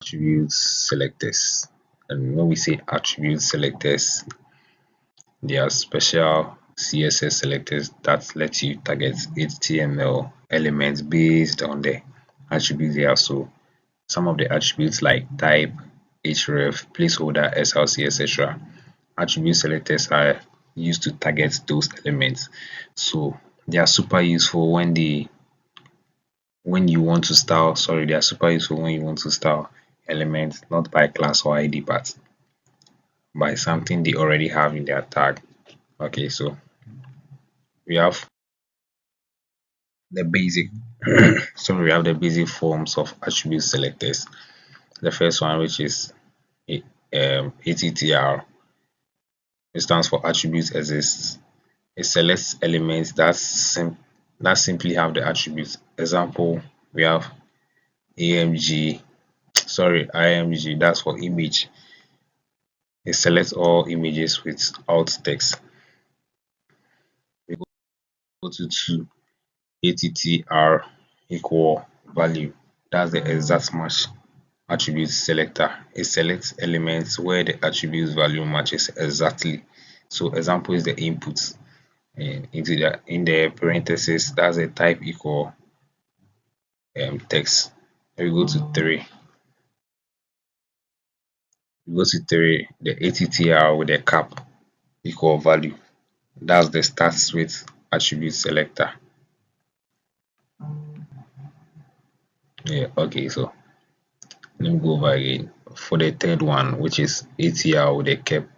attribute selectors. And when we say attribute selectors, there are special CSS selectors that let you target HTML elements based on the attributes they have. So some of the attributes like type, href, placeholder, SRC, etc. Attribute selectors are used to target those elements. So they are super useful when you want to style. Sorry, they are super useful when you want to style elements not by class or ID but by something they already have in their tag. Okay, so we have the basic so we have the basic forms of attribute selectors. The first one, which is ATTR, it stands for attributes exists. It selects elements that simply have the attributes. Example, we have AMG, IMG, that's for image. It selects all images with alt text. We go to 2, ATTR equal value. That's the exact match attribute selector. It selects elements where the attribute value matches exactly. So example is the input in the parentheses. That's a type equal text. We go to 3. We go to 3. The ATTR with a cap equal value. That's the starts with attribute selector. Yeah. Okay. So let me go over again. For the third one, which is ATR with a cap,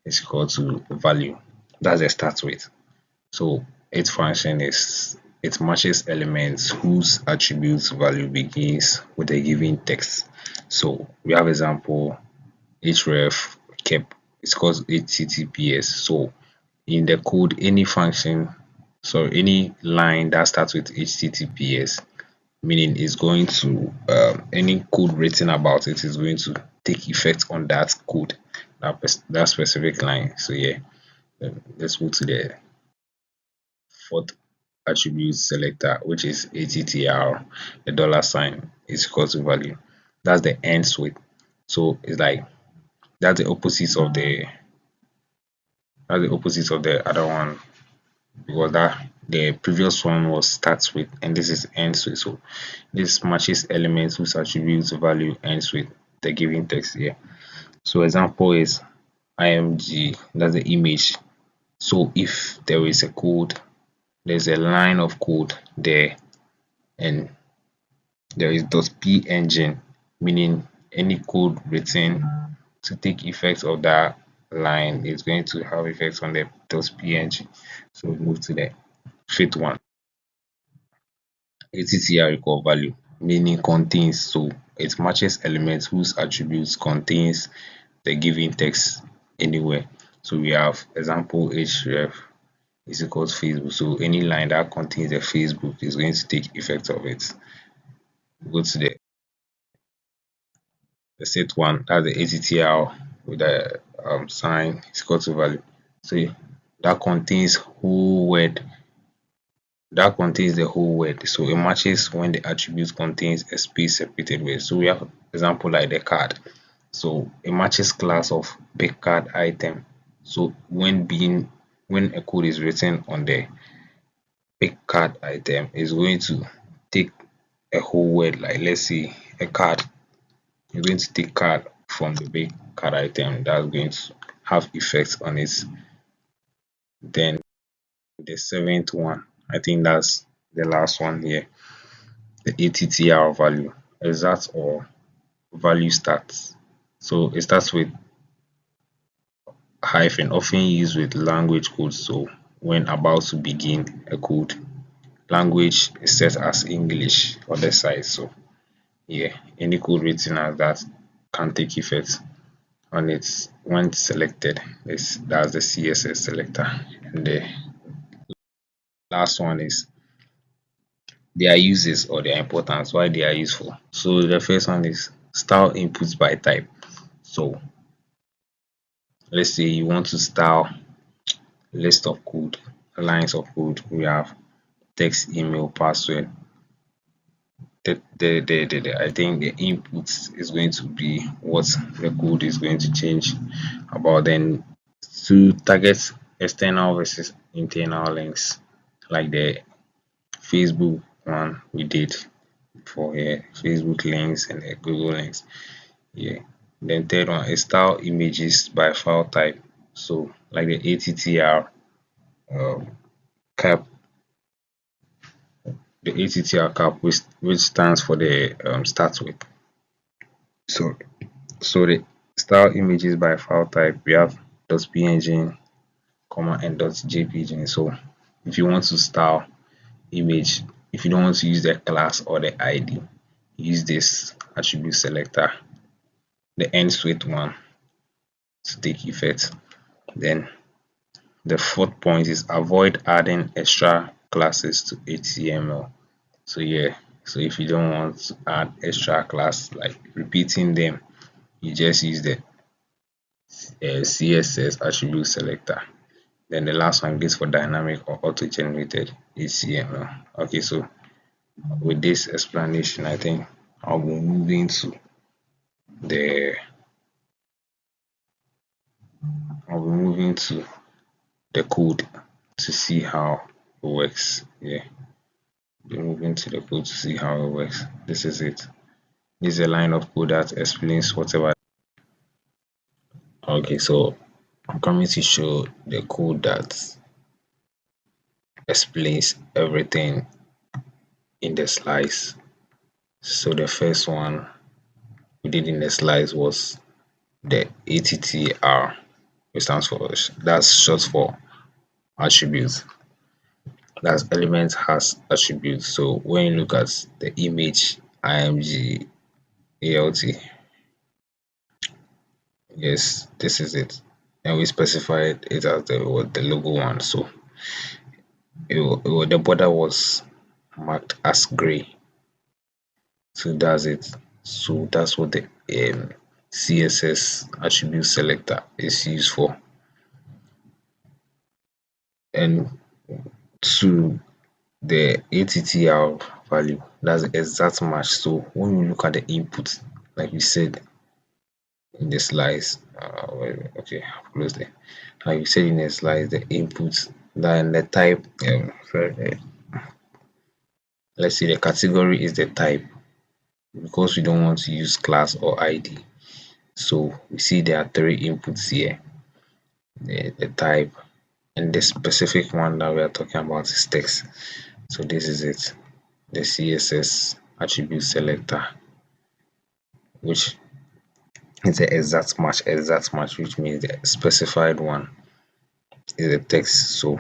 is equal to value. That's the start with. So its function is it matches elements whose attributes value begins with a given text. So we have example href kept is called https. So in the code, any function, so any line that starts with https, meaning is going to any code written about it is going to take effect on that code, that specific line. So yeah, let's move to the fourth attribute selector, which is ATTR. The dollar sign is equal to value. That's the ends with. So it's like that's the opposite of the other one, because that the previous one was starts with and this is ends with. So this matches elements whose attributes value ends with the given text here. So example is img, that's the image. So if there is a code, there's a line of code there and there is .p engine, meaning any code written to take effect of that line is going to have effects on the .png. So we move to the fifth one. ATTR equal value, meaning contains. So it matches elements whose attributes contains the given text anywhere. So we have example href is equal to Facebook. So any line that contains the Facebook is going to take effect of it. Go to the set one, that's the ATTR with the sign is equal to value. So that contains whole word. That contains the whole word. So it matches when the attribute contains a space separated word. So we have example like the card. So it matches class of big card item. So when a code is written on the big card item, is going to take a whole word, like let's say a card. You're going to take card from the big card item, that's going to have effects on it. Then the seventh one, I think that's the last one here, the ATTR value, exact or value starts. So it starts with hyphen, often used with language codes. So when about to begin a code, language is set as English on the side. So yeah, any code written as that can take effect on it when selected. That's the CSS selector. And the last one is their uses or their importance, why they are useful. So the first one is style inputs by type. So let's say you want to style list of code, lines of code. We have text, email, password, I think the input is going to be what the code is going to change about. Then to target external versus internal links, like the Facebook one we did for here, Facebook links and the Google links. Yeah. Then third one is style images by file type. So like the ATTR um, cap, the ATTR cap, which stands for the start with. So the style images by file type, we have .png, comma and .jpg. So if you want to style image, if you don't want to use the class or the ID, use this attribute selector, the end with one to take effect. Then the fourth point is avoid adding extra classes to HTML. So yeah, so if you don't want to add extra class like repeating them, you just use the CSS attribute selector. Then the last one is for dynamic or auto-generated HTML. Okay, so with this explanation, I think I'll be moving to the I'll be moving to the code to see how it works. Yeah, be moving to the code to see how it works. This is it. This is a line of code that explains whatever. Okay, so I'm coming to show the code that explains everything in the slides. So the first one we did in the slides was the ATTR, which stands for, that's short for attributes. That's element has attributes. So when you look at the image img alt, yes, this is it, and we specified it as the logo one. So the border was marked as gray. So that's it. So that's what the CSS attribute selector is used for. And to the ATTR value, that's the exact match. So when we look at the input, like we said in the slides, okay, closely. Like we said in the slides, the input, then the type, let's say the category is the type because we don't want to use class or ID. So we see there are three inputs here, the type, and the specific one that we are talking about is text. So this is it, the CSS attribute selector, which is the exact match, which means the specified one is the text. So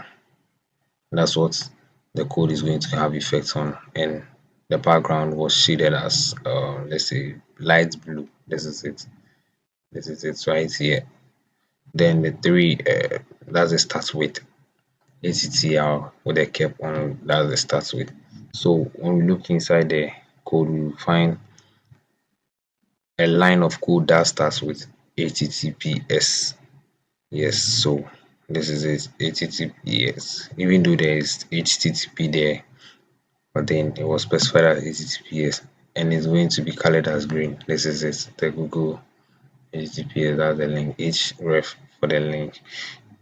that's what the code is going to have effect on. And the background was shaded as let's say light blue. This is it. This is it right here. Then the three that's the start with ATTR what they kept on, that's the start with. So when we look inside the code, we will find a line of code that starts with HTTPS. Yes, so this is it, HTTPS. Even though there is HTTP there, but then it was specified as HTTPS and it's going to be colored as green. This is it, the Google HTTPS, that's the link, href for the link.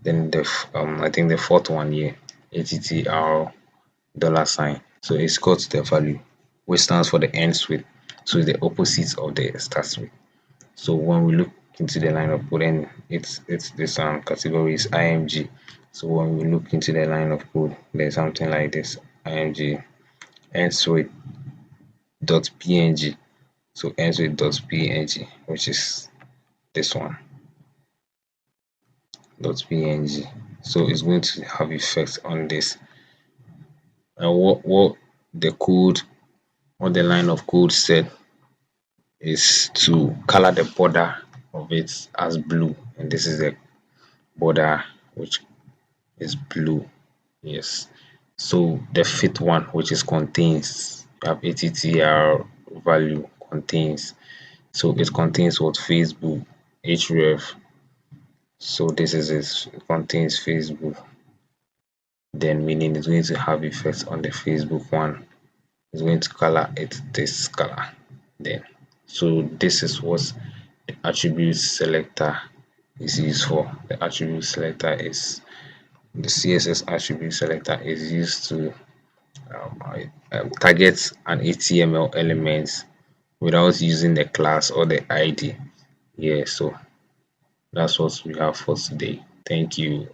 Then the I think the fourth one here, ATTR dollar sign. So it's got the value, which stands for the ends with. So it's the opposite of the starts with. So when we look into the line of code, then it's this category is img. So when we look into the line of code, there's something like this, img ends with dot png. So ends with dot png, which is this one, dot png. So it's going to have effect on this. And what the code, what the line of code said is to color the border of it as blue, and this is the border which is blue. Yes. So the fifth one, which is contains, you have ATTR value contains. So it contains what Facebook href. So this is it contains Facebook. Then meaning it's going to have effect on the Facebook one. is going to color it this color. Then, so this is what the attribute selector is used for. The attribute selector is the CSS attribute selector is used to target an HTML element without using the class or the ID. Yeah, so that's what we have for today. Thank you.